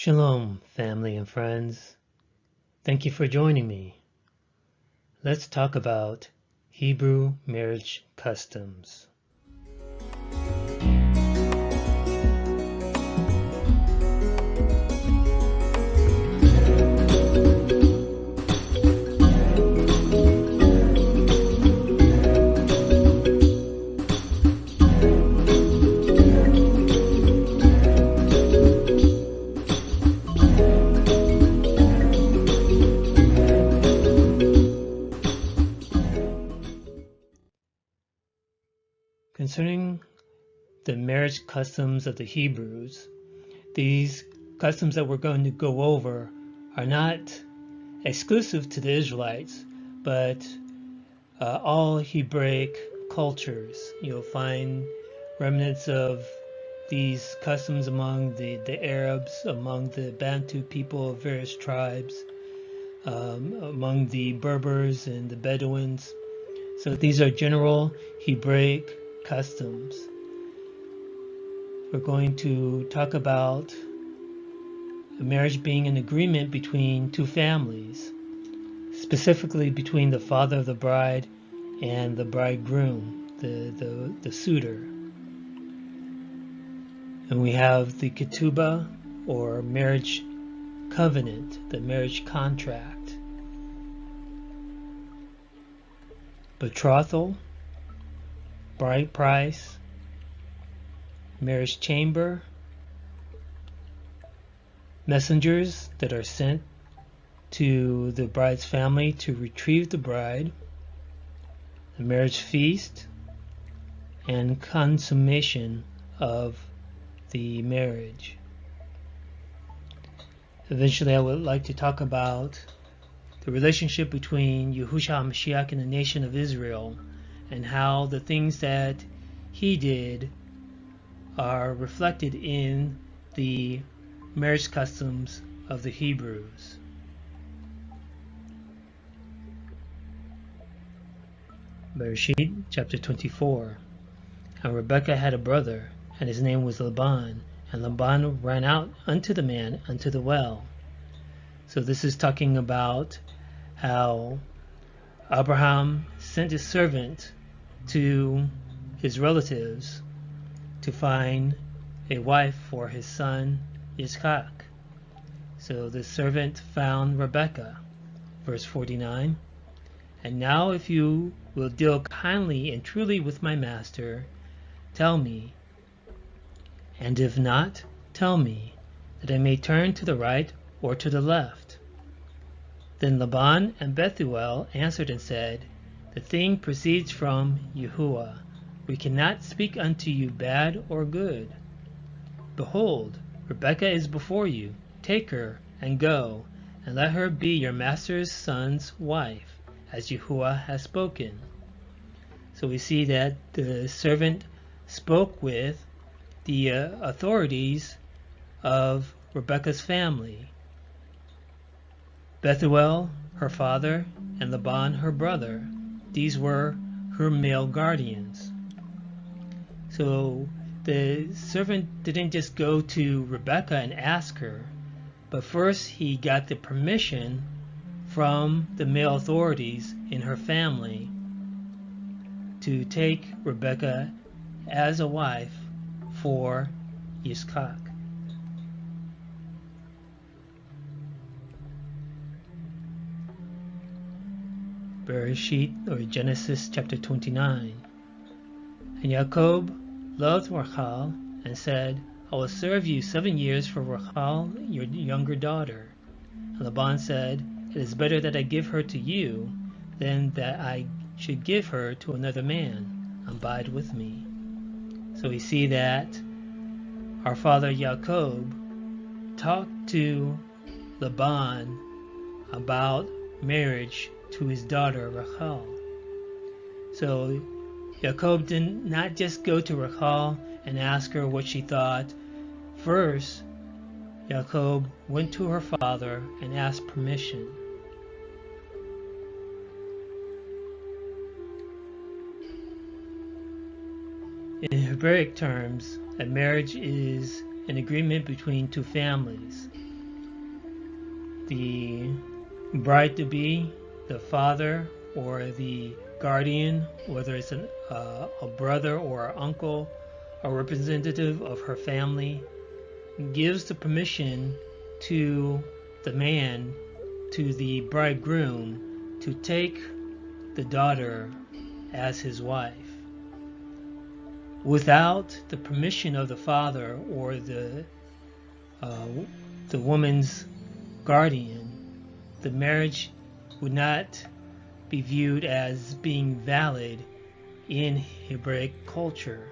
Shalom, family and friends. Thank you for joining me. Let's talk about Hebrew marriage customs. Concerning the marriage customs of the Hebrews, these customs that we're going to go over are not exclusive to the Israelites, but all Hebraic cultures. You'll find remnants of these customs among the Arabs, among the Bantu people of various tribes, among the Berbers and the Bedouins. So these are general Hebraic customs. We're going to talk about a marriage being an agreement between two families, specifically between the father of the bride and the bridegroom, the suitor. And we have the ketubah, or marriage covenant, the marriage contract. Betrothal, bride price, marriage chamber, messengers that are sent to the bride's family to retrieve the bride, the marriage feast, and consummation of the marriage. Eventually, I would like to talk about the relationship between Yahushua HaMashiach and the nation of Israel, and how the things that he did are reflected in the marriage customs of the Hebrews. Bereshit chapter 24. And Rebekah had a brother, and his name was Laban, and Laban ran out unto the man unto the well. So this is talking about how Abraham sent his servant to his relatives to find a wife for his son Yitzchak. So the servant found Rebekah. Verse 49. And now if you will deal kindly and truly with my master, tell me, and if not, tell me, that I may turn to the right or to the left. Then Laban and Bethuel answered and said, The thing proceeds from Yahuwah. We cannot speak unto you bad or good. Behold, Rebekah is before you. Take her and go, and let her be your master's son's wife, as Yahuwah has spoken. So we see that the servant spoke with the authorities of Rebekah's family. Bethuel, her father, and Laban, her brother. These were her male guardians. So the servant didn't just go to Rebekah and ask her, but first he got the permission from the male authorities in her family to take Rebekah as a wife for Yitzchak. Bereshit, or Genesis chapter 29. And Jacob loved Rachel and said, I will serve you 7 years for Rachel, your younger daughter. And Laban said, It is better that I give her to you than that I should give her to another man. Abide with me. So we see that our father Jacob talked to Laban about marriage to his daughter Rachel. So Jacob did not just go to Rachel and ask her what she thought. First, Jacob went to her father and asked permission. In Hebraic terms, a marriage is an agreement between two families. the bride-to-be, the father or the guardian, whether it's a brother or an uncle, a representative of her family, gives the permission to the man, to the bridegroom, to take the daughter as his wife. Without the permission of the father or the woman's guardian, the marriage would not be viewed as being valid in Hebraic culture.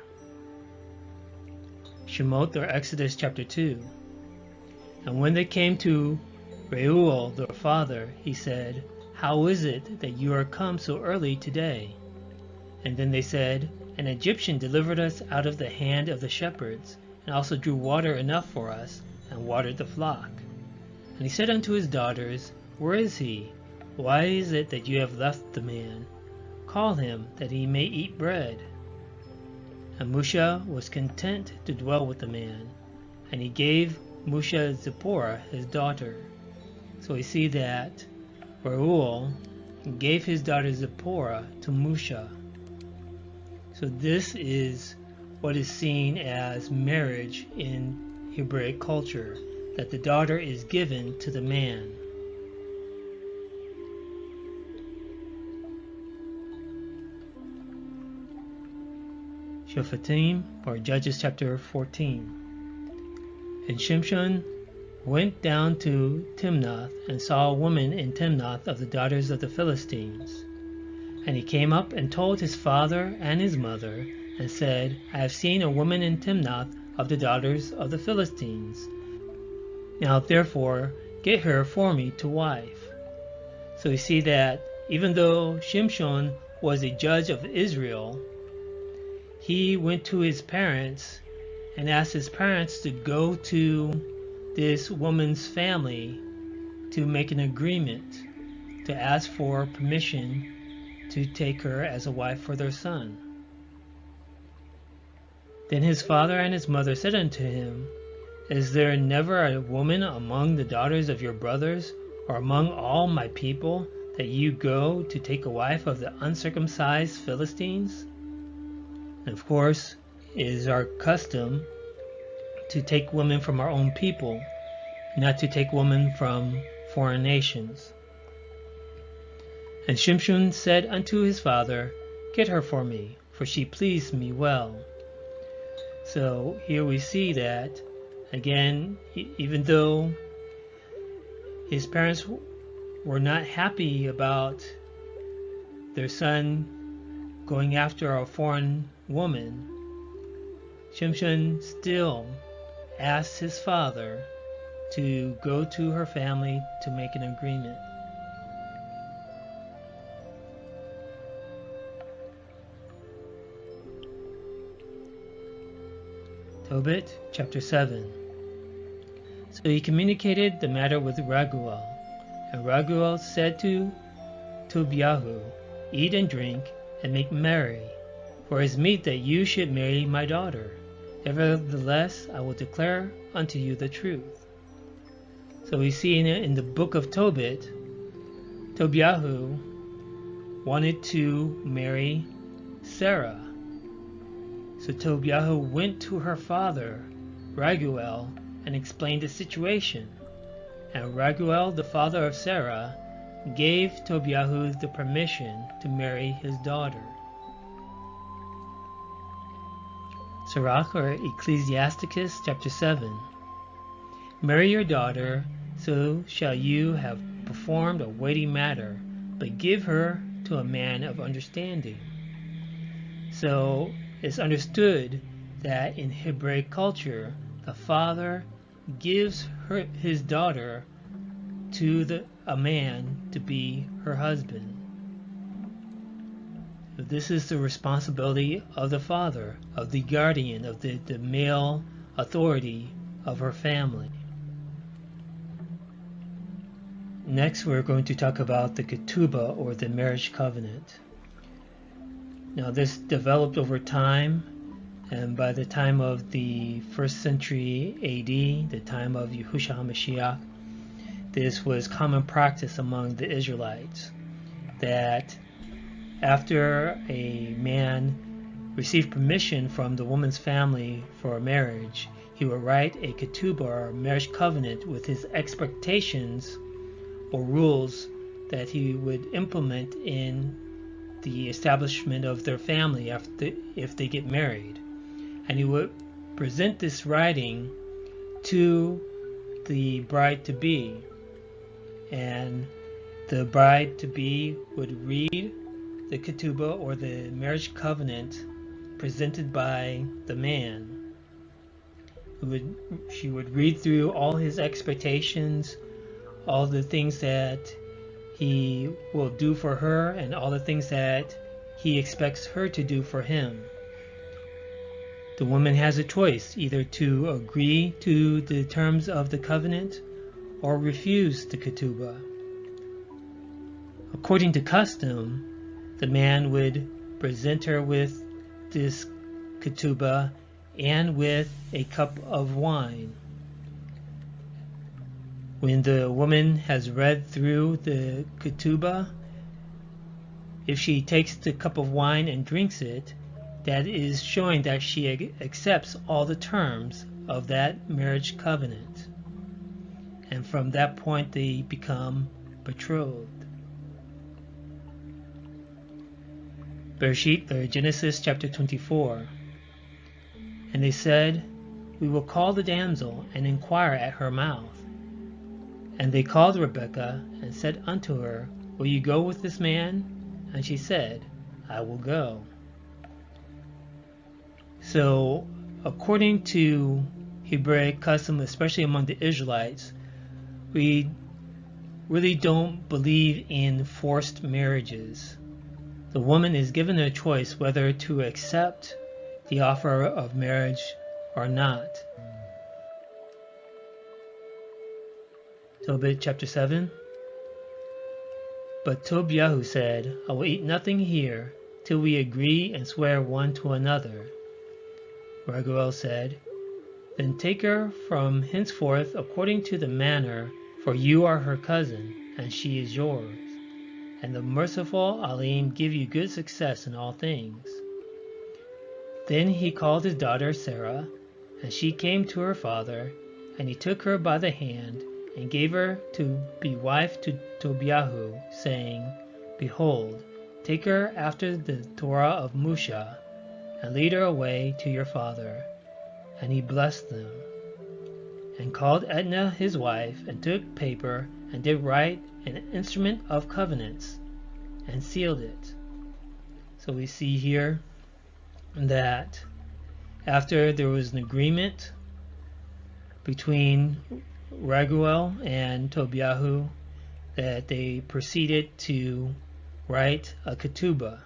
Shemot, or Exodus chapter 2. And when they came to Reuel, their father, he said, "How is it that you are come so early today?" And then they said, "An Egyptian delivered us out of the hand of the shepherds, and also drew water enough for us, and watered the flock." And he said unto his daughters, "Where is he? Why is it that you have left the man? Call him, that he may eat bread." And Musha was content to dwell with the man, and he gave Musha Zipporah his daughter. So we see that Reuel gave his daughter Zipporah to Musha. So this is what is seen as marriage in Hebraic culture, that the daughter is given to the man. Shoftim, or Judges chapter 14. And Shimshon went down to Timnath, and saw a woman in Timnath of the daughters of the Philistines. And he came up and told his father and his mother, and said, "I have seen a woman in Timnath of the daughters of the Philistines. Now therefore get her for me to wife." So we see that even though Shimshon was a judge of Israel, he went to his parents and asked his parents to go to this woman's family to make an agreement, to ask for permission to take her as a wife for their son. Then his father and his mother said unto him, "Is there never a woman among the daughters of your brothers, or among all my people, that you go to take a wife of the uncircumcised Philistines?" And of course, it is our custom to take women from our own people, not to take women from foreign nations. And Shimshon said unto his father, "Get her for me, for she pleased me well." So here we see that, again, even though his parents were not happy about their son going after a foreign woman, Shimshon still asked his father to go to her family to make an agreement. Tobit, chapter 7. So he communicated the matter with Raguel, and Raguel said to Tobiahu, "Eat and drink, and make merry, for it is meet that you should marry my daughter. Nevertheless, I will declare unto you the truth." So we see in the book of Tobit, Tobiahu wanted to marry Sarah. So Tobiahu went to her father, Raguel, and explained the situation. And Raguel, the father of Sarah, gave Tobiahu the permission to marry his daughter. Sirach, or Ecclesiasticus, chapter 7. "Marry your daughter, so shall you have performed a weighty matter, but give her to a man of understanding." So it's understood that in Hebraic culture, the father gives his daughter to a man to be her husband. So this is the responsibility of the father, of the guardian, of the male authority of her family. Next, we're going to talk about the ketubah, or the marriage covenant. Now, this developed over time, and by the time of the 1st century AD, the time of Yahushua HaMashiach, this was common practice among the Israelites, that after a man received permission from the woman's family for marriage, he would write a ketubah or marriage covenant with his expectations or rules that he would implement in the establishment of their family if they get married. And he would present this writing to the bride-to-be, and the bride-to-be would read the ketubah or the marriage covenant presented by the man. She would read through all his expectations, all the things that he will do for her, and all the things that he expects her to do for him. The woman has a choice, either to agree to the terms of the covenant or refuse the ketubah. According to custom, the man would present her with this ketubah and with a cup of wine. When the woman has read through the ketubah, if she takes the cup of wine and drinks it, that is showing that she accepts all the terms of that marriage covenant. And from that point they become betrothed. Bereshit, or Genesis chapter 24. And they said, "We will call the damsel and inquire at her mouth." And they called Rebekah and said unto her, "Will you go with this man?" And she said, "I will go." So, according to Hebraic custom, especially among the Israelites, we really don't believe in forced marriages. The woman is given a choice whether to accept the offer of marriage or not. Tobit chapter 7. But Tobiah said, "I will eat nothing here till we agree and swear one to another." Raguel said, "Then take her from henceforth according to the manner, for you are her cousin, and she is yours. And the merciful Elohim give you good success in all things." Then he called his daughter Sarah, and she came to her father, and he took her by the hand, and gave her to be wife to Tobiah, saying, "Behold, take her after the Torah of Musha, and lead her away to your father." And he blessed them, and called Edna his wife, and took paper, and did write an instrument of covenants, and sealed it. So we see here that after there was an agreement between Raguel and Tobiah, that they proceeded to write a ketubah.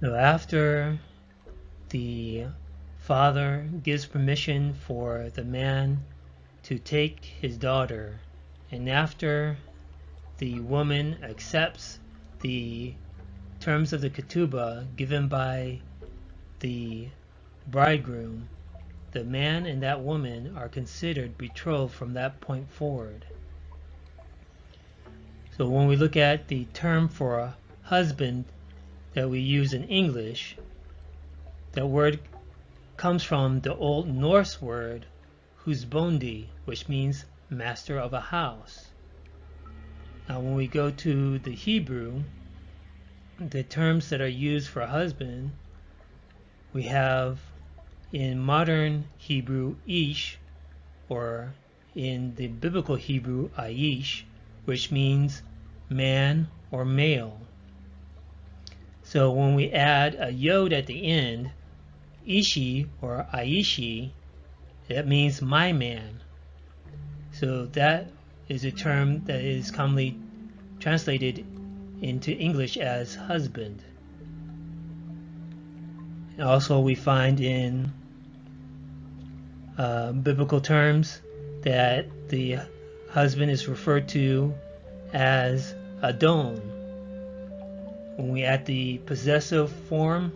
So after the father gives permission for the man to take his daughter, and after the woman accepts the terms of the ketubah given by the bridegroom, the man and that woman are considered betrothed from that point forward. So when we look at the term for a husband that we use in English, that word comes from the Old Norse word husbondi, which means master of a house. Now when we go to the Hebrew, the terms that are used for husband, we have in modern Hebrew ish, or in the biblical Hebrew aish, which means man or male. So when we add a yod at the end, ishi or aishi, that means my man. So that is a term that is commonly translated into English as husband. And also we find in biblical terms that the husband is referred to as Adon. When we add the possessive form,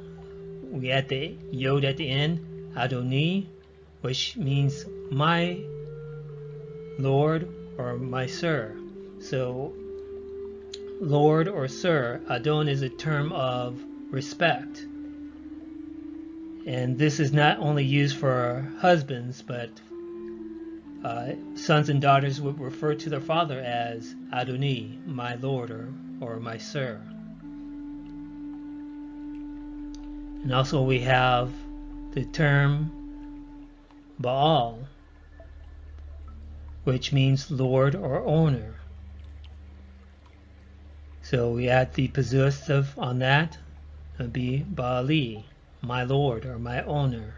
we add the yod at the end, Adoni, which means my Lord or my Sir. So Lord or Sir, Adon is a term of respect. And this is not only used for husbands, but sons and daughters would refer to their father as Adoni, my Lord or my Sir. And also we have the term Baal, which means Lord or owner. So we add the possessive on that, it would be Baali, my Lord or my owner.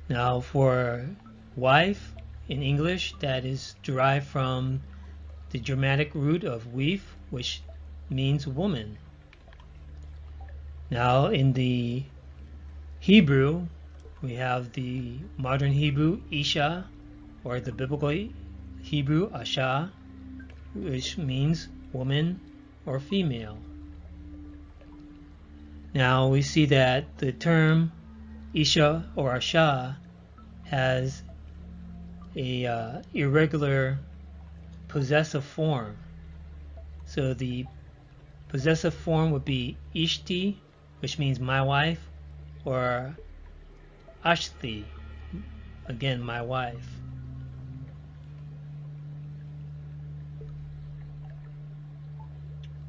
Now for wife in English, that is derived from the Germanic root of weif, which means woman. Now in the Hebrew, we have the modern Hebrew Isha, or the biblical Hebrew Asha, which means woman or female. Now we see that the term Isha or Asha has a irregular possessive form. So the possessive form would be Ishti, which means my wife, or Ashti, again my wife.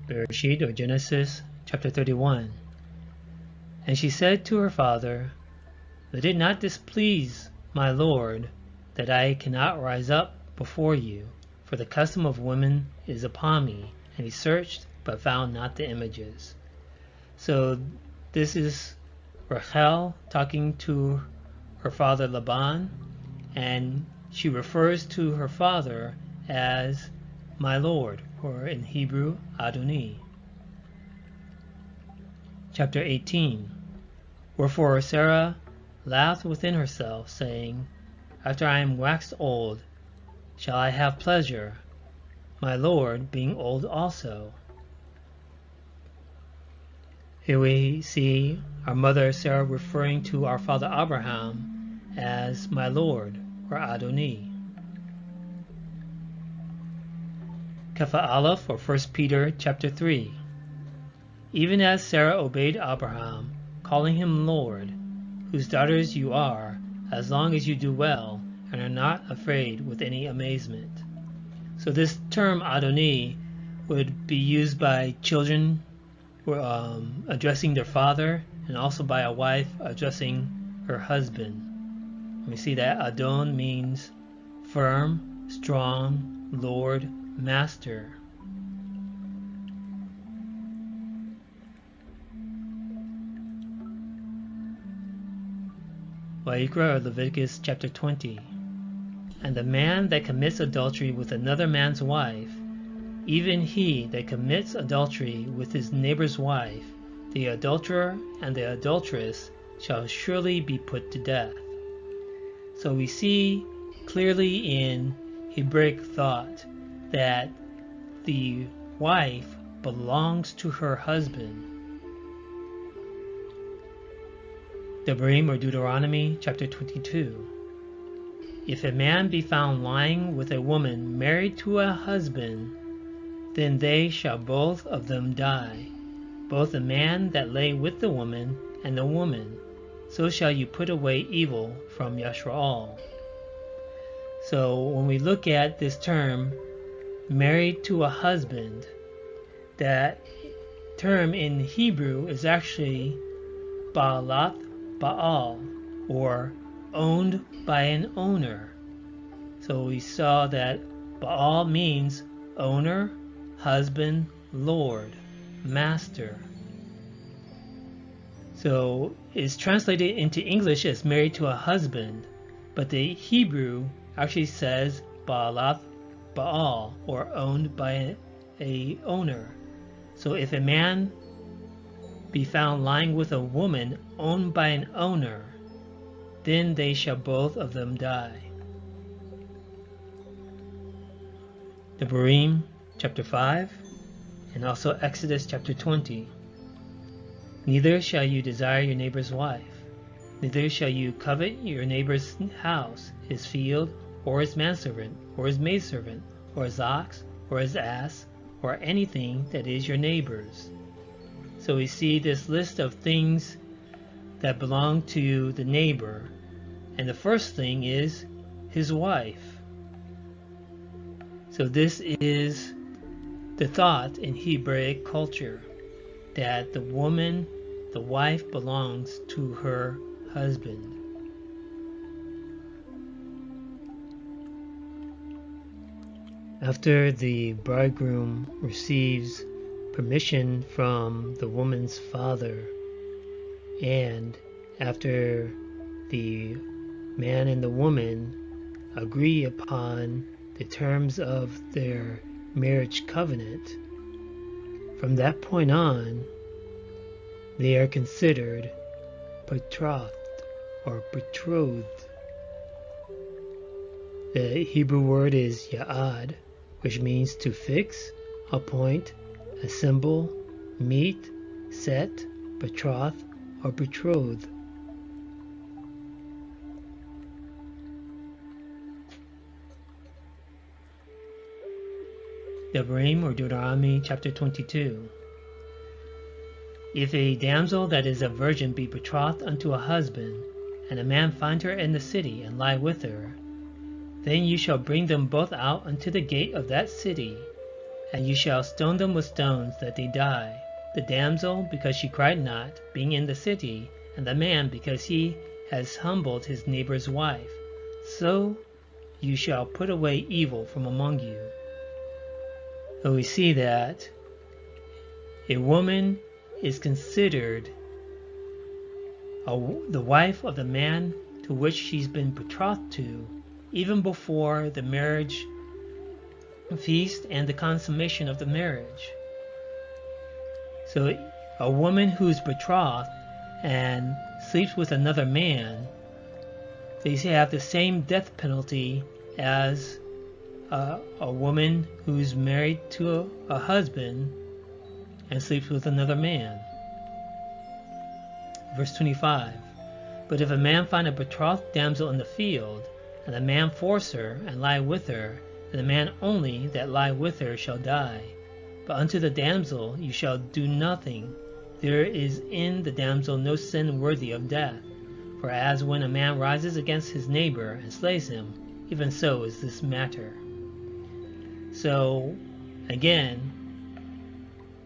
Bereshit or Genesis chapter 31. And she said to her father, Let it not displease my Lord that I cannot rise up before you, for the custom of women is upon me. And he searched, but found not the images. So this is Rachel talking to her father Laban, and she refers to her father as my Lord, or in Hebrew, Adoni. Chapter 18. Wherefore Sarah laughed within herself, saying, After I am waxed old, shall I have pleasure, my Lord being old also? Here we see our mother Sarah referring to our father Abraham as my Lord, or Adoni. Kefa Aleph, or 1 Peter chapter 3. Even as Sarah obeyed Abraham, calling him Lord, whose daughters you are, as long as you do well, and are not afraid with any amazement. So this term Adoni would be used by children addressing their father, and also by a wife addressing her husband. We see that Adon means firm, strong, Lord, master. Vayikra, or Leviticus chapter 20. And the man that commits adultery with another man's wife, even he that commits adultery with his neighbor's wife, the adulterer and the adulteress shall surely be put to death. So we see clearly in Hebraic thought that the wife belongs to her husband. Devarim, or Deuteronomy chapter 22. If a man be found lying with a woman married to a husband, then they shall both of them die, both the man that lay with the woman and the woman. So shall you put away evil from Yashrael. So when we look at this term, married to a husband, that term in Hebrew is actually Baalat Baal, or owned by an owner. So we saw that Baal means owner, husband, Lord, master. So it's translated into English as married to a husband, but the Hebrew actually says Baalat Baal, or owned by a owner. So if a man be found lying with a woman owned by an owner, then they shall both of them die. Devarim chapter 5, and also Exodus chapter 20. Neither shall you desire your neighbor's wife. Neither shall you covet your neighbor's house, his field, or his manservant, or his maidservant, or his ox, or his ass, or anything that is your neighbor's. So we see this list of things that belong to the neighbor, and the first thing is his wife. So this is the thought in Hebraic culture, that the woman, the wife, belongs to her husband. After the bridegroom receives permission from the woman's father, and after the man and the woman agree upon the terms of their marriage covenant, from that point on, they are considered betrothed or betrothed. The Hebrew word is ya'ad, which means to fix, appoint, assemble, meet, set, betroth, or betroth. Devarim, or Deuteronomy chapter 22. If a damsel that is a virgin be betrothed unto a husband, and a man find her in the city, and lie with her, then you shall bring them both out unto the gate of that city, and you shall stone them with stones that they die, the damsel because she cried not, being in the city, and the man because he has humbled his neighbor's wife. So you shall put away evil from among you. So we see that a woman is considered the wife of the man to which she's been betrothed to, even before the marriage feast and the consummation of the marriage. So a woman who's betrothed and sleeps with another man, they have the same death penalty as a woman who's married to a husband and sleeps with another man. Verse 25. But if a man find a betrothed damsel in the field, and the man force her, and lie with her, then the man only that lie with her shall die. But unto the damsel you shall do nothing. There is in the damsel no sin worthy of death. For as when a man rises against his neighbor and slays him, even so is this matter. So, again,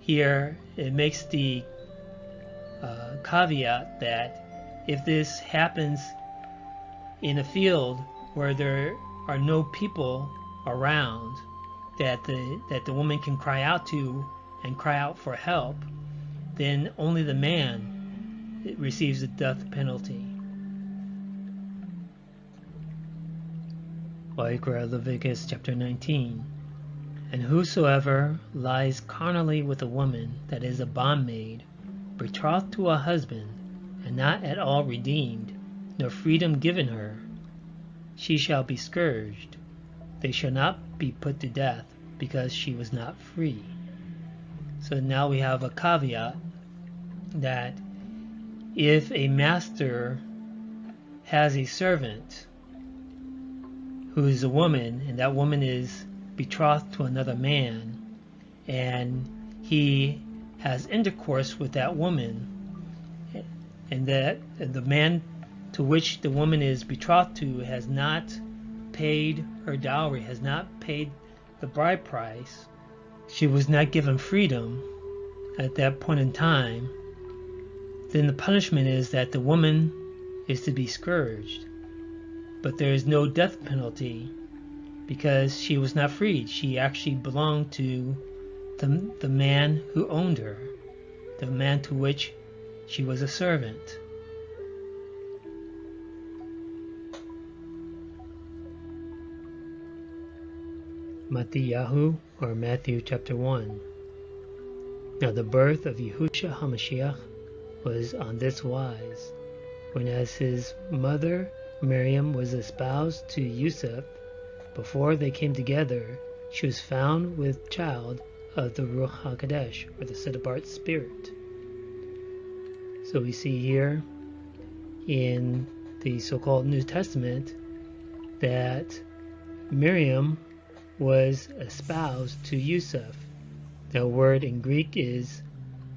here it makes the caveat that if this happens in a field where there are no people around that the woman can cry out to and cry out for help, then only the man receives the death penalty. Leviticus chapter 19. And whosoever lies carnally with a woman that is a bondmaid, betrothed to a husband, and not at all redeemed, nor freedom given her, she shall be scourged. They shall not be put to death, because she was not free. So now we have a caveat that if a master has a servant who is a woman, and that woman is betrothed to another man, and he has intercourse with that woman, and that the man to which the woman is betrothed to has not paid her dowry, has not paid the bride price, she was not given freedom at that point in time, then the punishment is that the woman is to be scourged. But there is no death penalty because she was not freed. She actually belonged to the man who owned her, the man to which she was a servant. Matthew, or Matthew chapter 1. Now the birth of Yahushua HaMashiach was on this wise. When as his mother Miriam was espoused to Yusuf, before they came together, she was found with child of the Ruach HaKodesh, or the set-apart spirit. So we see here, in the so-called New Testament that Miriam was espoused to Yusuf. The word in Greek is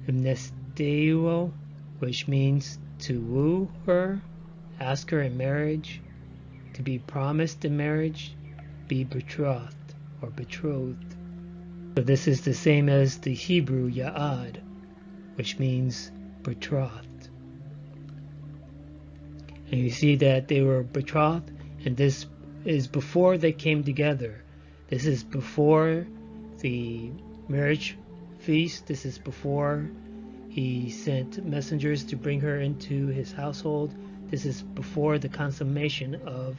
mnesteuo, which means to woo her, ask her in marriage, to be promised in marriage, be betrothed or betrothed. So this is the same as the Hebrew ya'ad, which means betrothed. And you see that they were betrothed, and this is before they came together. This is before the marriage feast. This is before he sent messengers to bring her into his household. This is before the consummation of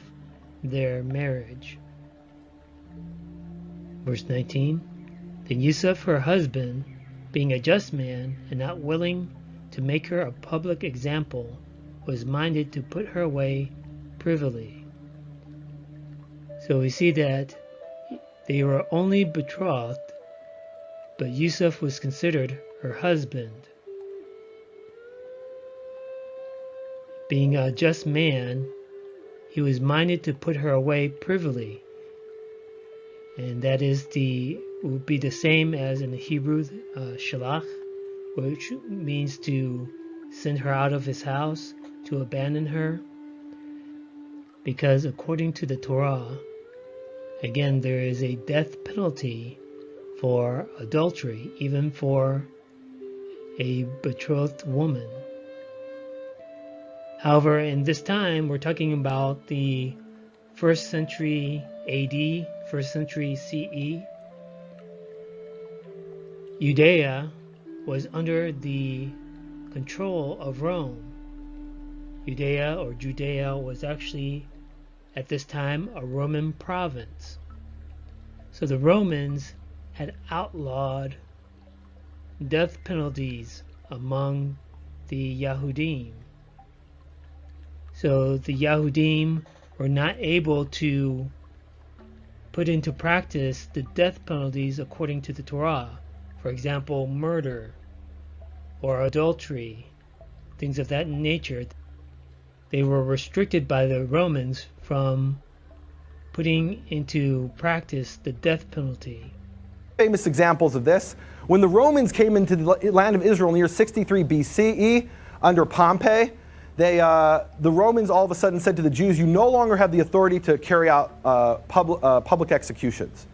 their marriage. Verse 19, then Yusuf, her husband, being a just man and not willing to make her a public example, was minded to put her away privily. So we see that they were only betrothed, but Yusuf was considered her husband. Being a just man, he was minded to put her away privily. And that is would be the same as in the Hebrew shalach, which means to send her out of his house, to abandon her. Because according to the Torah, again, there is a death penalty for adultery, even for a betrothed woman. However, in this time, we're talking about the 1st century AD, 1st century CE. Judea was under the control of Rome. Judea was actually, at this time, a Roman province. So the Romans had outlawed death penalties among the Yahudim. So the Yahudim were not able to put into practice the death penalties according to the Torah. For example, murder or adultery, things of that nature. They were restricted by the Romans from putting into practice the death penalty. Famous examples of this: when the Romans came into the land of Israel in the year 63 BCE under Pompey, the Romans all of a sudden said to the Jews, you no longer have the authority to carry out public executions.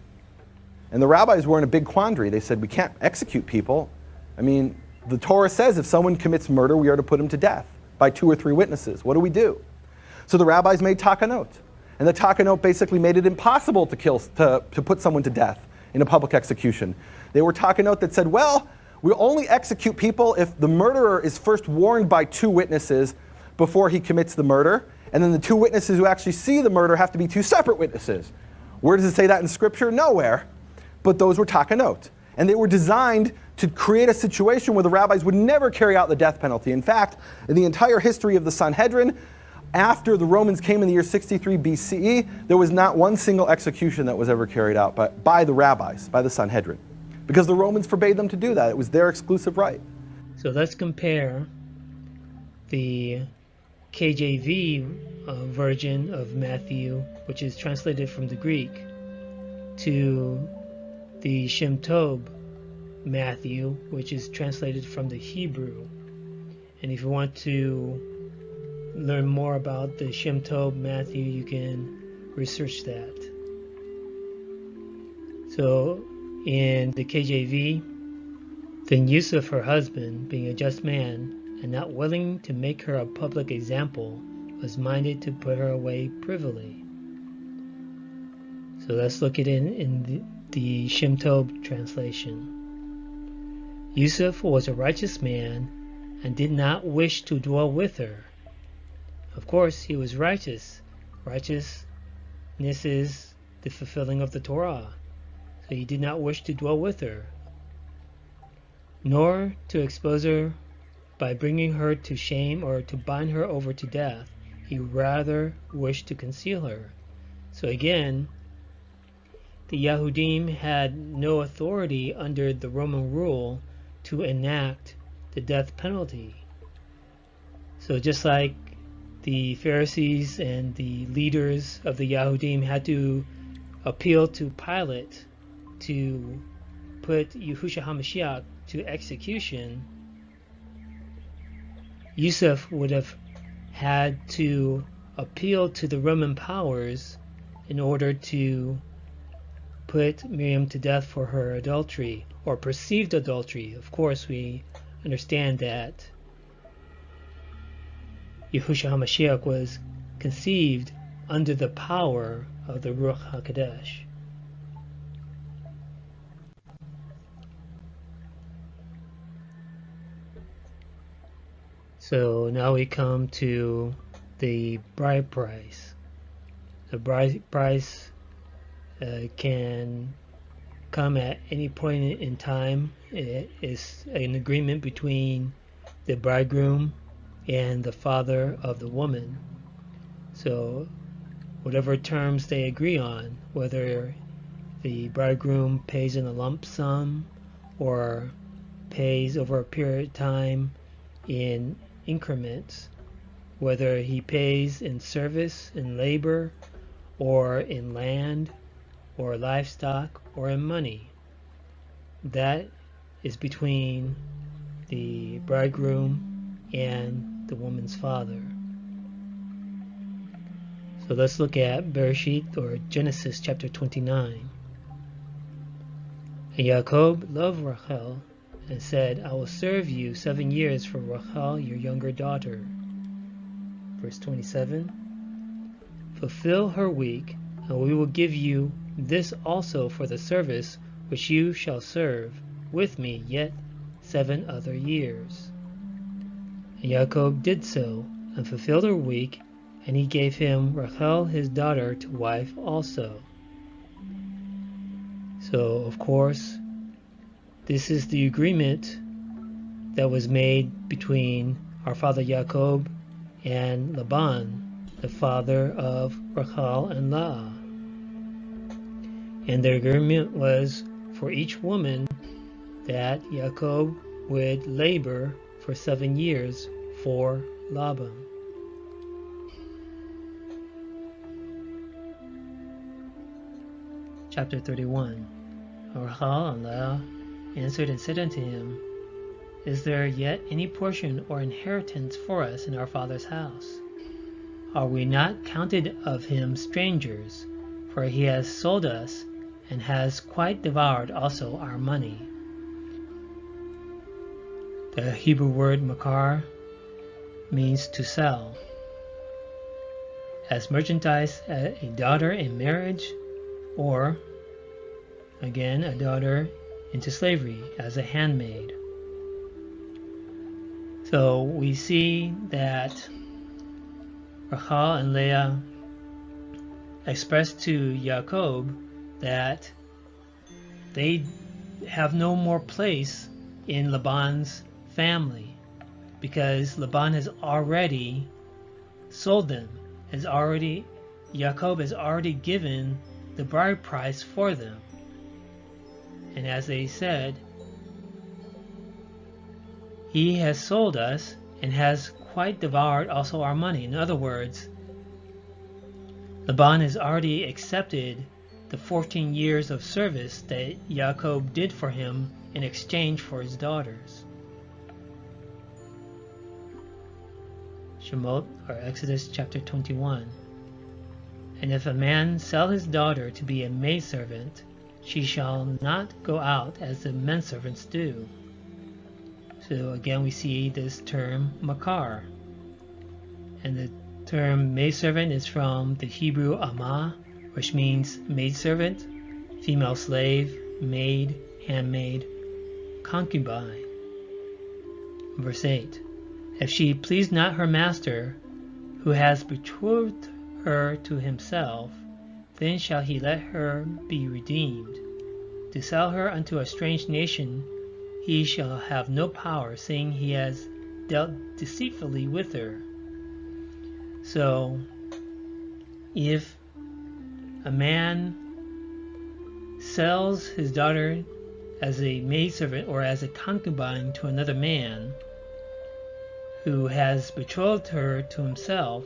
And the rabbis were in a big quandary. They said, we can't execute people. I mean, the Torah says if someone commits murder, we are to put him to death by 2 or 3 witnesses. What do we do? So the rabbis made takanot. And the takanot basically made it impossible to put someone to death in a public execution. They were takanot that said, well, we'll only execute people if the murderer is first warned by 2 witnesses before he commits the murder. And then the 2 witnesses who actually see the murder have to be 2 separate witnesses. Where does it say that in Scripture? Nowhere. But those were takanot. And they were designed to create a situation where the rabbis would never carry out the death penalty. In fact, in the entire history of the Sanhedrin, after the Romans came in the year 63 BCE, there was not one single execution that was ever carried out by the rabbis, by the Sanhedrin. Because the Romans forbade them to do that. It was their exclusive right. So let's compare the KJV version of Matthew, which is translated from the Greek, to the Shem Tov Matthew, which is translated from the Hebrew. And if you want to learn more about the Shem Tov Matthew, you can research that. So in the KJV, then Yusuf, her husband, being a just man and not willing to make her a public example, was minded to put her away privily. So let's look at it in the Shem Tov translation. Yusuf was a righteous man and did not wish to dwell with her. Of course, he was righteous. Righteousness is the fulfilling of the Torah. So he did not wish to dwell with her, nor to expose her by bringing her to shame or to bind her over to death. He rather wished to conceal her. So again, the Yahudim had no authority under the Roman rule to enact the death penalty. So just like the Pharisees and the leaders of the Yahudim had to appeal to Pilate to put Yahushua HaMashiach to execution, Yusuf would have had to appeal to the Roman powers in order to put Miriam to death for her adultery, or perceived adultery. Of course, we understand that Yahushua HaMashiach was conceived under the power of the Ruach HaKodesh. So now we come to the bride price. The bride price can come at any point in time. It is an agreement between the bridegroom and the father of the woman. So whatever terms they agree on, whether the bridegroom pays in a lump sum or pays over a period of time in increments, whether he pays in service, in labor, or in land, or livestock, or in money, that is between the bridegroom and the woman's father. So let's look at Bereshit, or Genesis chapter 29. And Jacob loved Rachel and said, I will serve you 7 years for Rachel, your younger daughter. Verse 27. Fulfill her week, and we will give you this also for the service which you shall serve with me yet 7 other years. And Jacob did so, and fulfilled her week, and he gave him Rachel his daughter to wife also. So, of course, this is the agreement that was made between our father Jacob and Laban, the father of Rachel and Leah. And the agreement was for each woman that Jacob would labor for 7 years for Laban. Chapter 31. Rachel and Leah answered and said unto him, Is there yet any portion or inheritance for us in our father's house? Are we not counted of him strangers? For he has sold us, and has quite devoured also our money. The Hebrew word makar means to sell. As merchandise, a daughter in marriage, or, again, a daughter into slavery as a handmaid. So we see that Rachel and Leah expressed to Jacob that they have no more place in Laban's family, because Laban has already sold them, Jacob has already given the bride price for them. And as they said, he has sold us and has quite devoured also our money. In other words, Laban has already accepted the 14 years of service that Jacob did for him in exchange for his daughters. Shemot, or Exodus chapter 21. And if a man sell his daughter to be a maidservant, she shall not go out as the menservants do. So again we see this term makar. And the term maidservant is from the Hebrew amah, which means maidservant, female slave, maid, handmaid, concubine. Verse 8. If she please not her master, who has betrothed her to himself, then shall he let her be redeemed. To sell her unto a strange nation he shall have no power, seeing he has dealt deceitfully with her. So, if a man sells his daughter as a maidservant or as a concubine to another man who has betrothed her to himself,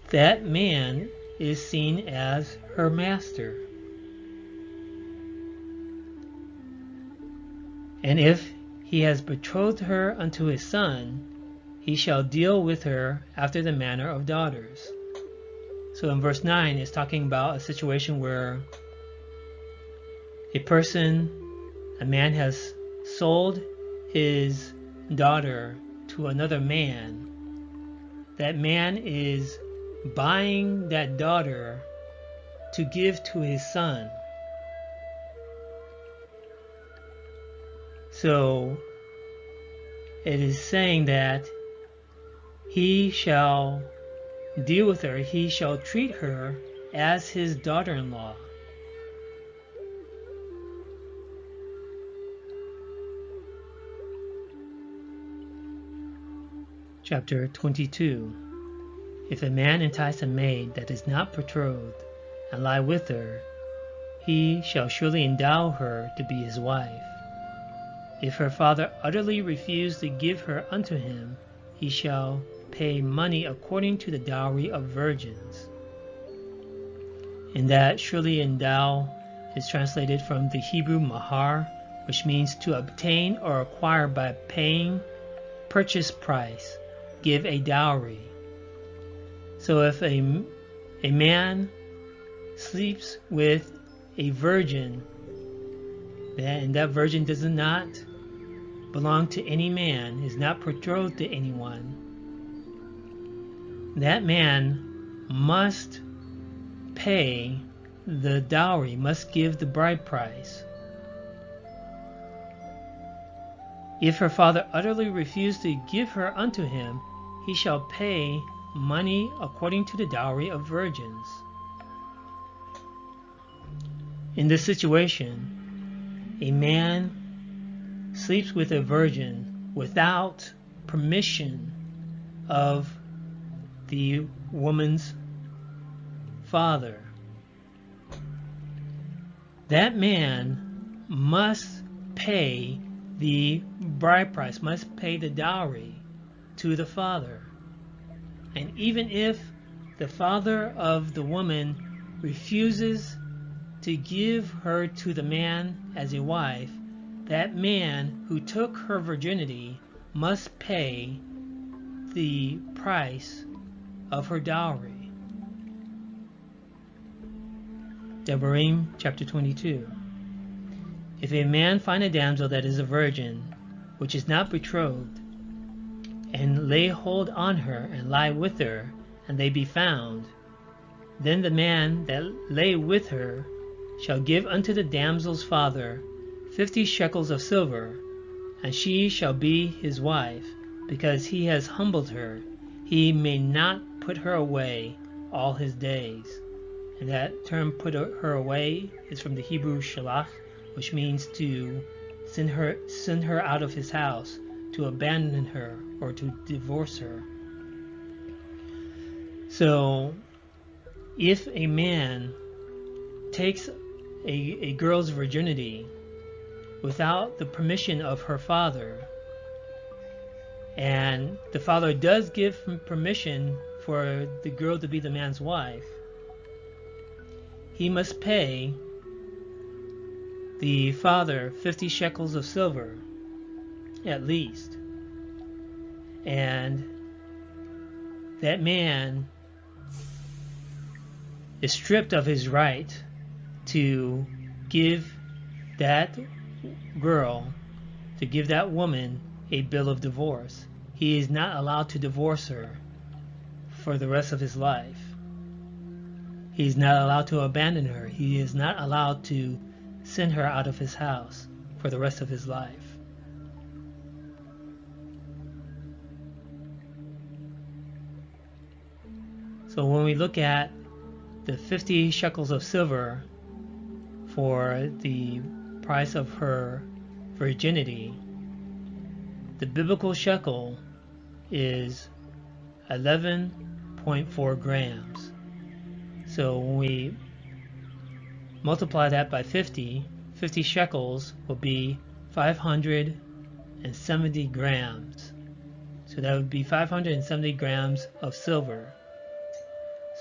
that man is seen as her master. And if he has betrothed her unto his son, he shall deal with her after the manner of daughters. So in verse 9, it's talking about a situation where a man has sold his daughter to another man. That man is buying that daughter to give to his son. So it is saying that he shall deal with her, he shall treat her as his daughter-in-law. Chapter 22. If a man entice a maid that is not betrothed, and lie with her, he shall surely endow her to be his wife. If her father utterly refuse to give her unto him, he shall pay money according to the dowry of virgins. And that surely endow is translated from the Hebrew mahar, which means to obtain or acquire by paying purchase price, give a dowry. So if a man sleeps with a virgin, and that virgin does not belong to any man, is not betrothed to anyone, that man must pay the dowry, must give the bride price. If her father utterly refuse to give her unto him, he shall pay money according to the dowry of virgins. In this situation, a man sleeps with a virgin without permission of the woman's father. That man must pay the bride price, must pay the dowry to the father. And even if the father of the woman refuses to give her to the man as a wife, that man who took her virginity must pay the price of her dowry. Devarim chapter 22. If a man find a damsel that is a virgin, which is not betrothed, and lay hold on her, and lie with her, and they be found, then the man that lay with her shall give unto the damsel's father 50 shekels of silver, and she shall be his wife, because he has humbled her. He may not put her away all his days. And that term, put her away, is from the Hebrew shalach, which means to send her out of his house, to abandon her, or to divorce her. So, if a man takes a girl's virginity without the permission of her father, and the father does give permission for the girl to be the man's wife, he must pay the father 50 shekels of silver at least. And that man is stripped of his right to give that girl, to give that woman a bill of divorce. He is not allowed to divorce her for the rest of his life. He is not allowed to abandon her. He is not allowed to send her out of his house for the rest of his life. So when we look at the 50 shekels of silver for the price of her virginity, the biblical shekel is 11.4 grams. So when we multiply that by 50 shekels will be 500 570 grams. So that would be 570 grams of silver.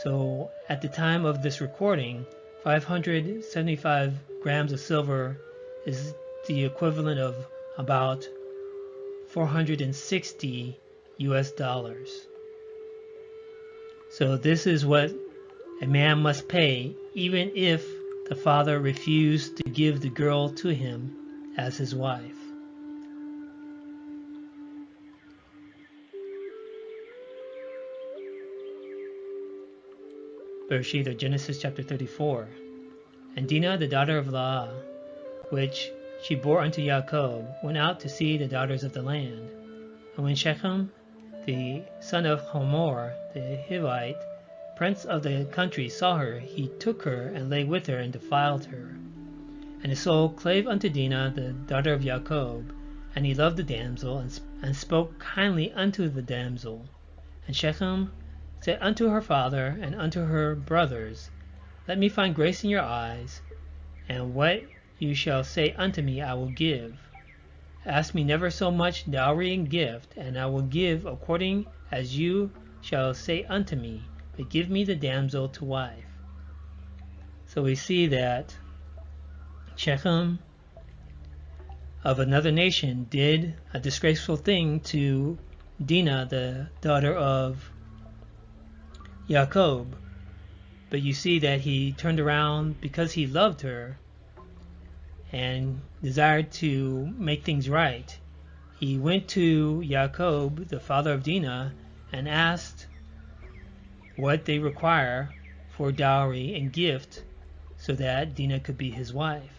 So at the time of this recording, 575 grams of silver is the equivalent of about 460 US dollars. So this is what a man must pay, even if the father refused to give the girl to him as his wife. Bereshit, or Genesis chapter 34. And Dinah, the daughter of Leah, which she bore unto Yaakov, went out to see the daughters of the land. And when Shechem, the son of Hamor, the Hivite, prince of the country, saw her, he took her and lay with her and defiled her. And his soul clave unto Dinah, the daughter of Yaakov, and he loved the damsel, and spoke kindly unto the damsel. And Shechem said unto her father and unto her brothers, Let me find grace in your eyes, and what you shall say unto me I will give. Ask me never so much dowry and gift, and I will give according as you shall say unto me, but give me the damsel to wife. So we see that Shechem of another nation did a disgraceful thing to Dinah, the daughter of Yaakov, but you see that he turned around because he loved her and desired to make things right. He went to Yaakov, the father of Dinah, and asked what they require for dowry and gift so that Dinah could be his wife.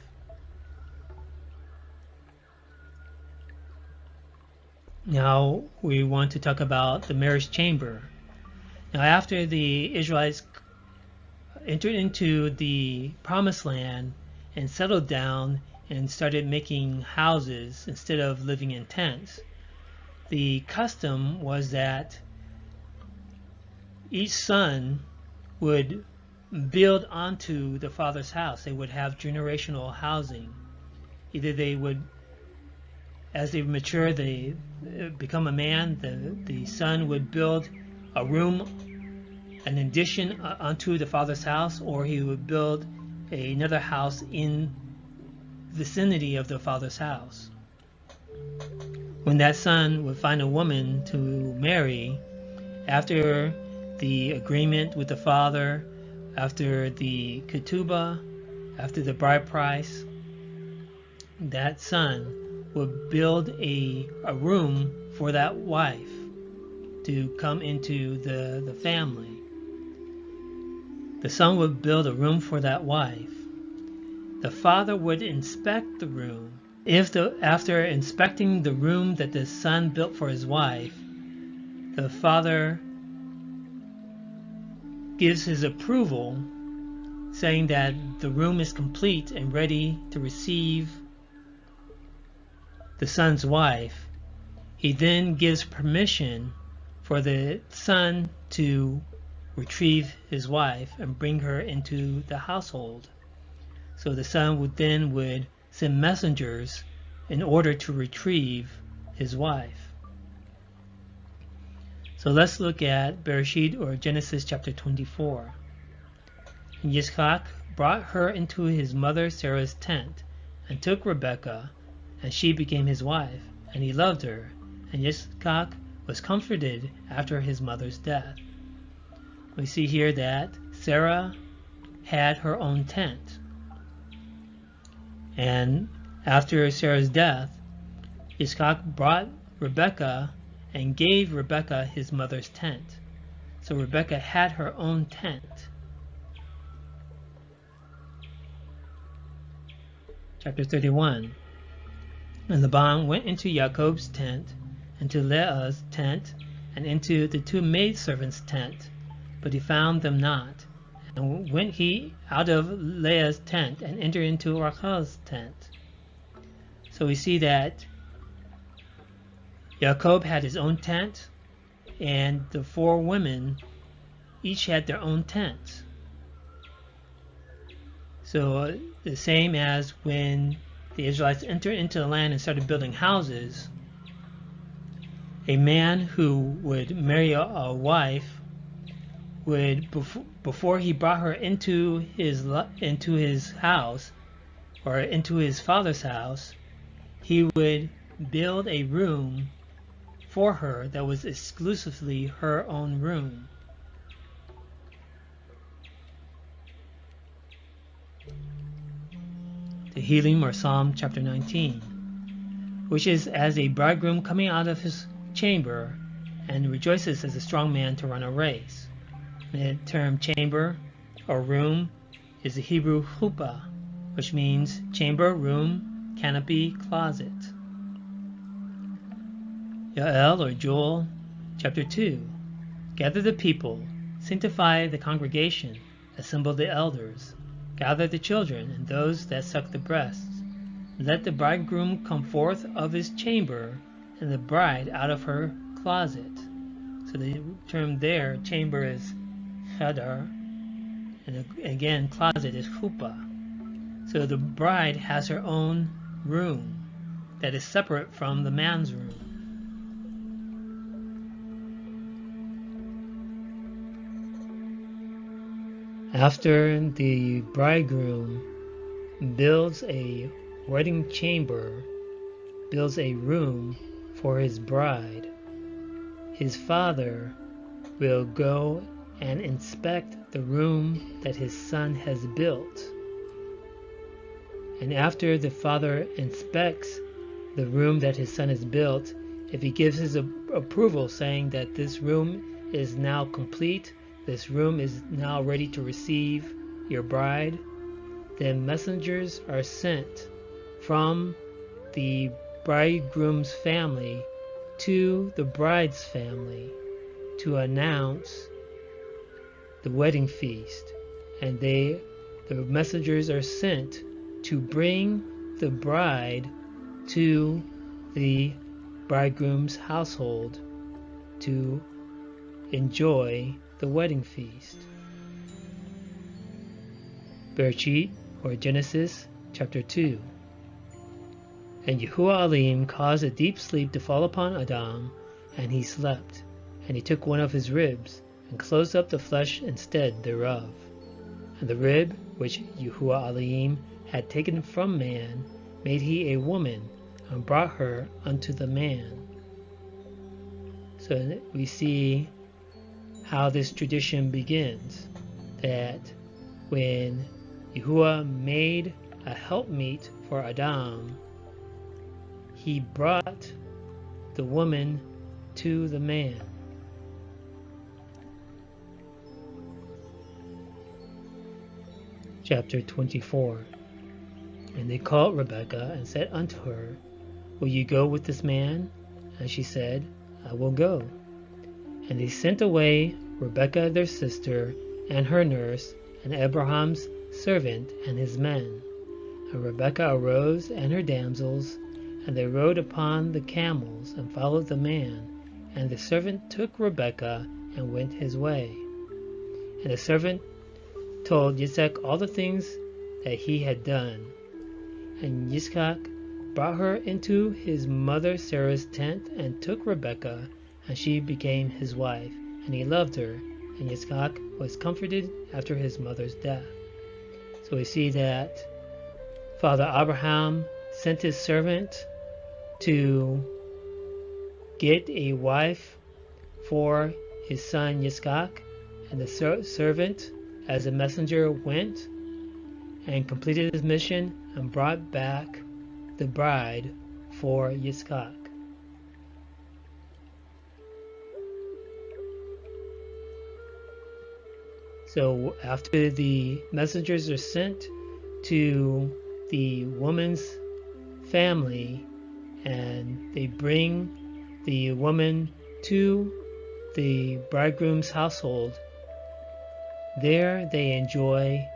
Now we want to talk about the marriage chamber. Now after the Israelites entered into the promised land and settled down and started making houses instead of living in tents, the custom was that each son would build onto the father's house. They would have generational housing. Either they would, as they mature, they become a man, the son would build a room, an addition onto the father's house, or he would build another house in vicinity of the father's house. When that son would find a woman to marry, after the agreement with the father, after the ketubah, after the bride price, that son would build a room for that wife to come into the family. The son would build a room for that wife. The father would inspect the room. After inspecting the room that the son built for his wife, the father gives his approval, saying that the room is complete and ready to receive the son's wife. He then gives permission for the son to retrieve his wife and bring her into the household. So the son would send messengers in order to retrieve his wife. So let's look at Bereshit, or Genesis chapter 24. And Yitzchak brought her into his mother Sarah's tent, and took Rebekah, and she became his wife, and he loved her. And Yitzchak was comforted after his mother's death. We see here that Sarah had her own tent. And after Sarah's death, Yitzchak brought Rebekah and gave Rebekah his mother's tent. So Rebekah had her own tent. Chapter 31. And Laban went into Jacob's tent, and to Leah's tent, and into the two maidservants' tent, but he found them not. And went he out of Leah's tent, and entered into Rachel's tent. So we see that Jacob had his own tent, and the four women each had their own tent. So the same as when the Israelites entered into the land and started building houses, A man who would marry a wife would, before he brought her into his house or into his father's house, he would build a room for her that was exclusively her own room. The Tehillim, or Psalm chapter 19, which is as a bridegroom coming out of his chamber and rejoices as a strong man to run a race. The term chamber or room is the Hebrew chuppah, which means chamber, room, canopy, closet. Yael, or Joel chapter 2, gather the people, sanctify the congregation, assemble the elders, gather the children and those that suck the breasts. Let the bridegroom come forth of his chamber, and the bride out of her closet. So the term there, chamber, is chadar, and again, closet is chuppah. So the bride has her own room that is separate from the man's room. After the bridegroom builds a wedding chamber, builds a room for his bride, his father will go and inspect the room that his son has built. And after the father inspects the room that his son has built, if he gives his approval saying that this room is now complete, this room is now ready to receive your bride, then messengers are sent from the bridegroom's family to the bride's family to announce the wedding feast. And the messengers are sent to bring the bride to the bridegroom's household to enjoy the wedding feast. Bereshit, or Genesis, chapter 2. And Yahuwah Elohim caused a deep sleep to fall upon Adam, and he slept. And he took one of his ribs, and closed up the flesh instead thereof. And the rib which Yahuwah Elohim had taken from man made he a woman, and brought her unto the man. So we see how this tradition begins, that when Yahuwah made a helpmeet for Adam, he brought the woman to the man. Chapter 24. And they called Rebekah and said unto her, Will you go with this man? And she said, I will go. And they sent away Rebekah their sister, and her nurse, and Abraham's servant, and his men. And Rebekah arose, and her damsels, and they rode upon the camels, and followed the man. And the servant took Rebekah, and went his way. And the servant told Yitzchak all the things that he had done. And Yitzchak brought her into his mother Sarah's tent, and took Rebekah, and she became his wife, and he loved her, and Yitzchak was comforted after his mother's death. So we see that Father Abraham sent his servant to get a wife for his son Yitzchak, and the servant, as a messenger, went and completed his mission and brought back the bride for Yitzchak. So after the messengers are sent to the woman's family, and they bring the woman to the bridegroom's household, there they enjoy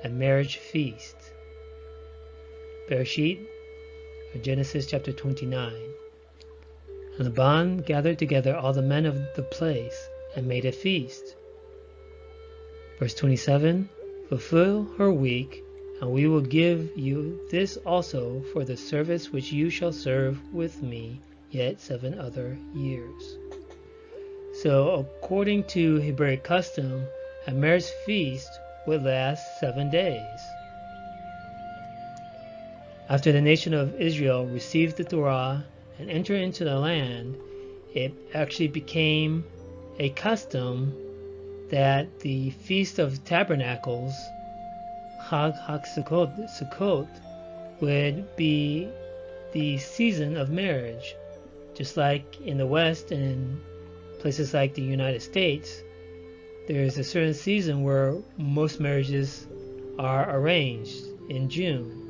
a marriage feast. Bereshit, or Genesis chapter 29. And Laban gathered together all the men of the place, and made a feast. Verse 27, Fulfill her week, and we will give you this also for the service which you shall serve with me yet 7 other years. So according to Hebraic custom, a marriage feast would last 7 days. After the nation of Israel received the Torah and entered into the land, it actually became a custom that the Feast of Tabernacles, Chag Sukkot, would be the season of marriage. Just like in the West and in places like the United States, there's a certain season where most marriages are arranged in June.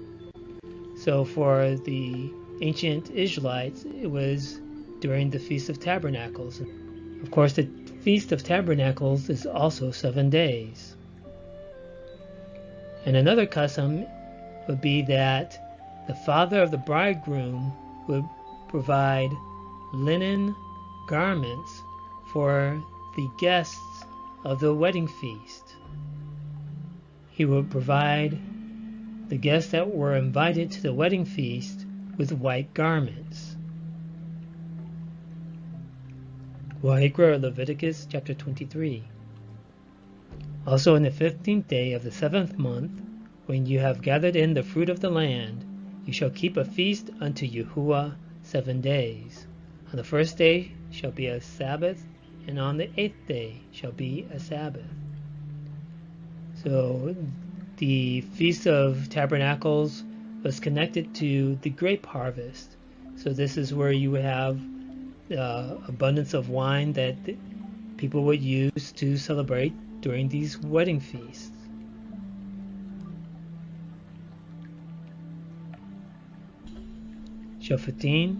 So for the ancient Israelites, it was during the Feast of Tabernacles. Of course, the Feast of Tabernacles is also 7 days. And another custom would be that the father of the bridegroom would provide linen garments for the guests of the wedding feast. He would provide the guests that were invited to the wedding feast with white garments. Vayikra, Leviticus chapter 23. Also in the 15th day of the 7th month, when you have gathered in the fruit of the land, you shall keep a feast unto Yahuwah 7 days. On the first day shall be a Sabbath, and on the 8th day shall be a Sabbath. So the Feast of Tabernacles was connected to the grape harvest. So this is where you would have abundance of wine that people would use to celebrate during these wedding feasts. Shoftim,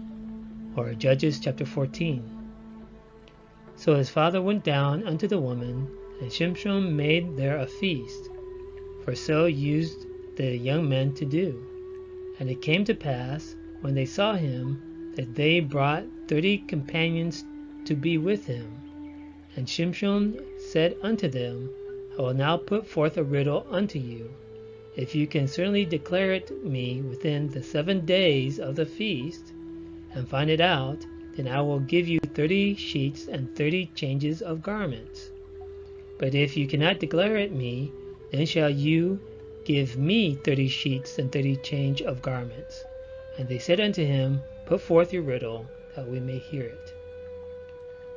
or Judges chapter 14. So his father went down unto the woman, and Shimshon made there a feast, for so used the young men to do. And it came to pass, when they saw him, that they brought 30 companions to be with him. And Shimshon said unto them, I will now put forth a riddle unto you. If you can certainly declare it me within the 7 days of the feast, and find it out, then I will give you 30 sheets and 30 changes of garments. But if you cannot declare it me, then shall you give me 30 sheets and 30 change of garments. And they said unto him, Put forth your riddle, that we may hear it.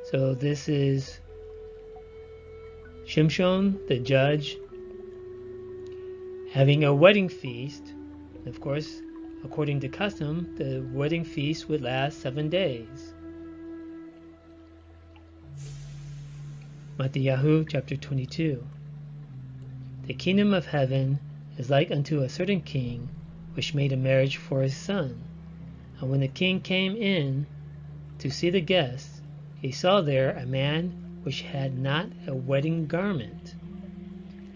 So this is Shimshon, the judge, having a wedding feast. Of course, according to custom, the wedding feast would last 7 days. Matthew chapter 22. The kingdom of heaven is like unto a certain king, which made a marriage for his son. And when the king came in to see the guests, he saw there a man which had not a wedding garment.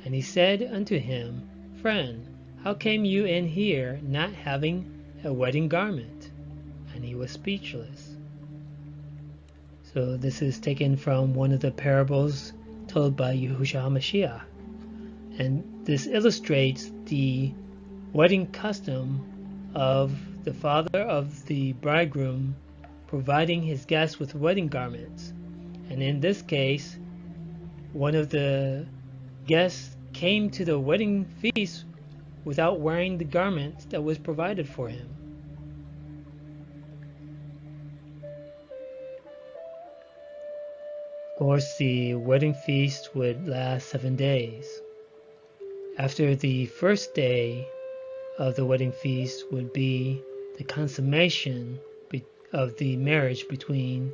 And he said unto him, Friend, how came you in here not having a wedding garment? And he was speechless. So this is taken from one of the parables told by Yahushua HaMashiach. And this illustrates the wedding custom of the father of the bridegroom providing his guests with wedding garments. And in this case, one of the guests came to the wedding feast without wearing the garment that was provided for him. Of course, the wedding feast would last 7 days. After the first day of the wedding feast would be the consummation of the marriage between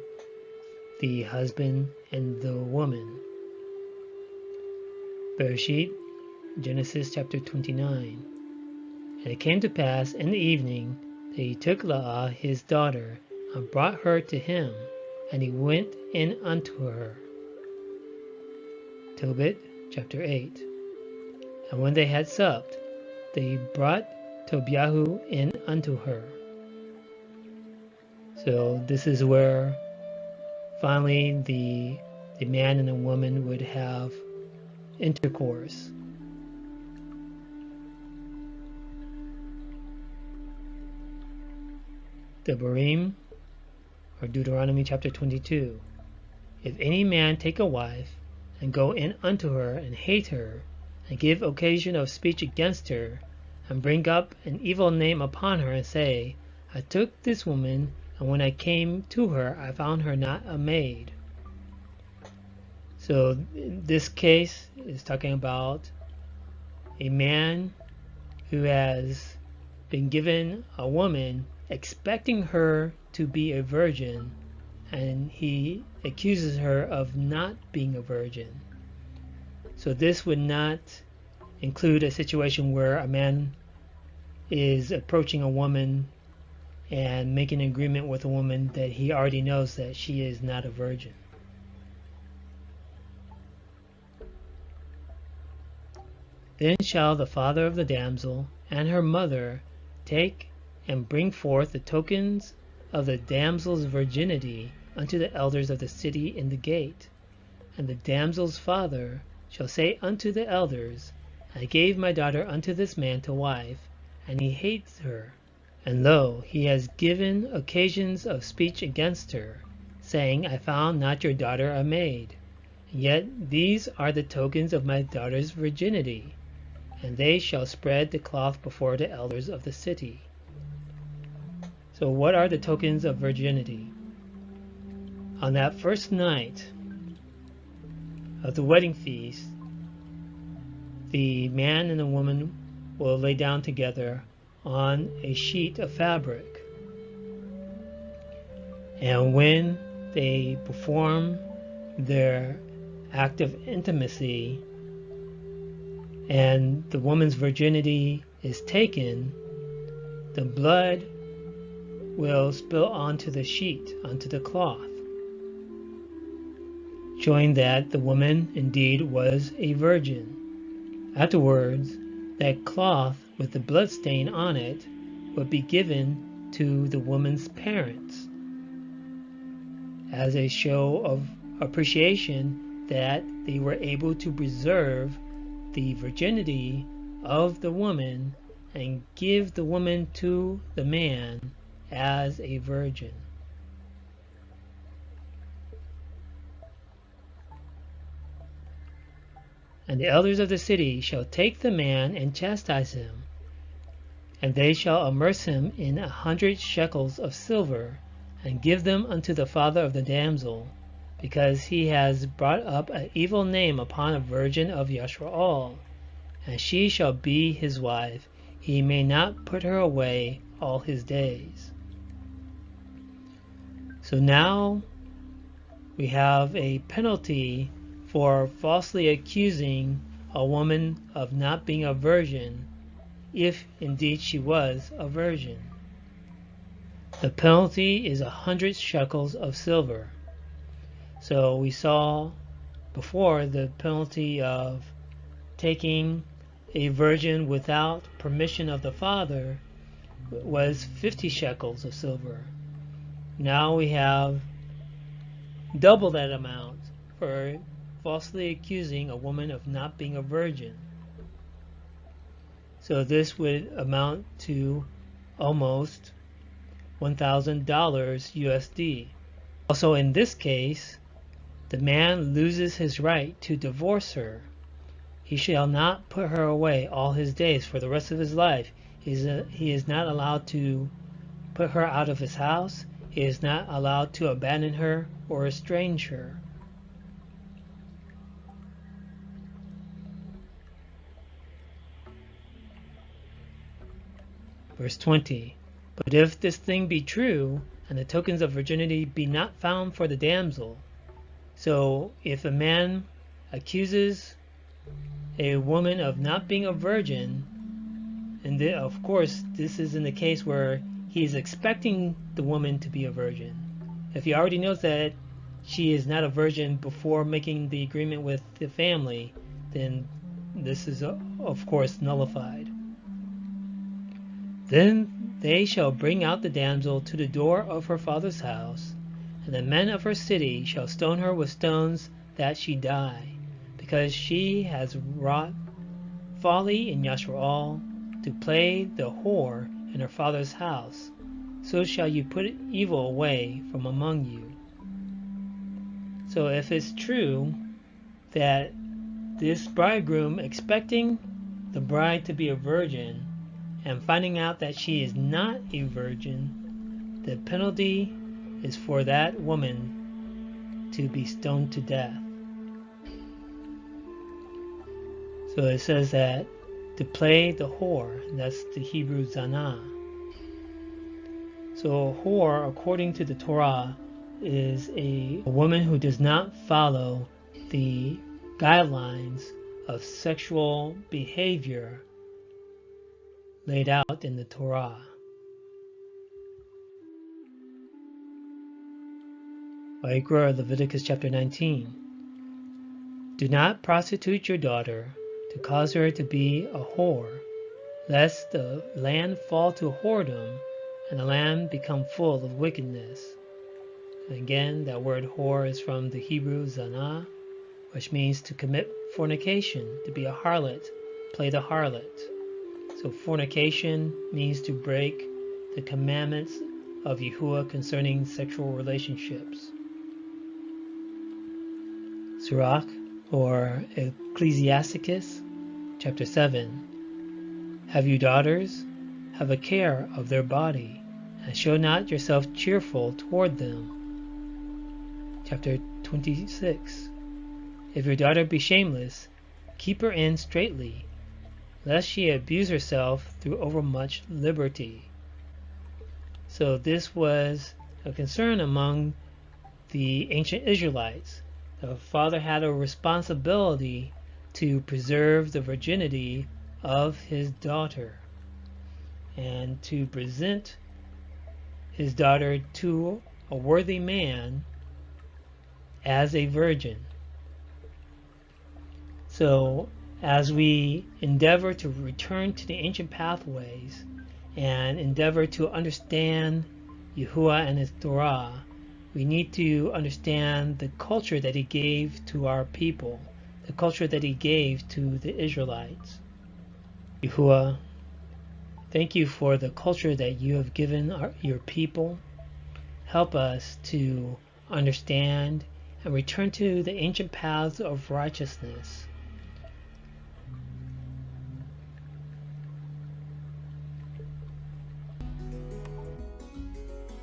the husband and the woman. Bereshit, Genesis chapter 29. And it came to pass in the evening that he took Leah his daughter, and brought her to him, and he went in unto her. Tobit chapter 8. And when they had supped, they brought Tobiahu in unto her. So this is where finally the man and the woman would have intercourse. Devarim or Deuteronomy chapter 22. If any man take a wife, and go in unto her, and hate her, and give occasion of speech against her, and bring up an evil name upon her, and say, I took this woman, and when I came to her, I found her not a maid. So this case is talking about a man who has been given a woman, expecting her to be a virgin, and he accuses her of not being a virgin. So this would not include a situation where a man is approaching a woman and making an agreement with a woman that he already knows that she is not a virgin. Then shall the father of the damsel and her mother take and bring forth the tokens of the damsel's virginity unto the elders of the city in the gate. And the damsel's father shall say unto the elders, I gave my daughter unto this man to wife, and he hates her. And lo, he has given occasions of speech against her, saying, I found not your daughter a maid. And yet these are the tokens of my daughter's virginity. And they shall spread the cloth before the elders of the city. So what are the tokens of virginity? On that first night of the wedding feast, the man and the woman will lay down together on a sheet of fabric. And when they perform their act of intimacy and the woman's virginity is taken, the blood will spill onto the sheet, onto the cloth, showing that the woman indeed was a virgin. Afterwards, that cloth with the blood stain on it would be given to the woman's parents as a show of appreciation that they were able to preserve the virginity of the woman and give the woman to the man as a virgin. And the elders of the city shall take the man and chastise him, and they shall immerse him in 100 shekels of silver, and give them unto the father of the damsel, because he has brought up an evil name upon a virgin of Yashrael, and she shall be his wife. He may not put her away all his days. So now we have a penalty for falsely accusing a woman of not being a virgin, if indeed she was a virgin. The penalty is 100 shekels of silver. So we saw before the penalty of taking a virgin without permission of the father was 50 shekels of silver. Now we have double that amount for falsely accusing a woman of not being a virgin. So this would amount to almost $1,000 USD. Also in this case, the man loses his right to divorce her. He shall not put her away all his days for the rest of his life. He is not allowed to put her out of his house. He is not allowed to abandon her or estrange her. Verse 20. But if this thing be true, and the tokens of virginity be not found for the damsel, so if a man accuses a woman of not being a virgin, and of course this is in the case where he is expecting the woman to be a virgin. If he already knows that she is not a virgin before making the agreement with the family, then this is of course nullified. Then they shall bring out the damsel to the door of her father's house, and the men of her city shall stone her with stones that she die, because she has wrought folly in Yashrael, to play the whore in her father's house. so shall you put evil away from among you. So if it's true that this bridegroom expecting the bride to be a virgin and finding out that she is not a virgin, the penalty is for that woman to be stoned to death. So it says that to play the whore, that's the Hebrew zanah. So a whore, according to the Torah, is a woman who does not follow the guidelines of sexual behavior laid out in the Torah. Vayikra, Leviticus chapter 19. Do not prostitute your daughter to cause her to be a whore, lest the land fall to whoredom and the land become full of wickedness. And again, that word whore is from the Hebrew zanah, which means to commit fornication, to be a harlot, play the harlot. So fornication means to break the commandments of Yahuwah concerning sexual relationships. Sirach, or Ecclesiasticus, chapter 7. Have you daughters? Have a care of their body, and show not yourself cheerful toward them. Chapter 26. If your daughter be shameless, keep her in straitly, lest she abuse herself through overmuch liberty. So this was a concern among the ancient Israelites. The father had a responsibility to preserve the virginity of his daughter and to present his daughter to a worthy man as a virgin. So as we endeavor to return to the ancient pathways and endeavor to understand Yahuwah and his Torah, we need to understand the culture that he gave to our people, the culture that he gave to the Israelites. Yahuwah, thank you for the culture that you have given your people. Help us to understand and return to the ancient paths of righteousness.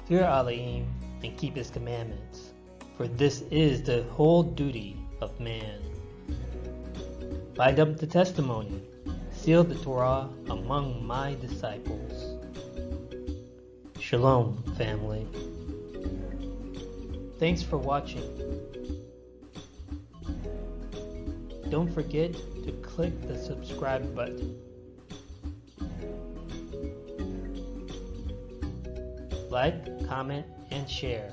Fear Elohim and keep his commandments, for this is the whole duty of man. Bind up the testimony, seal the Torah among my disciples. Shalom, family. Thanks for watching. Don't forget to click the subscribe button. Like, comment, and share.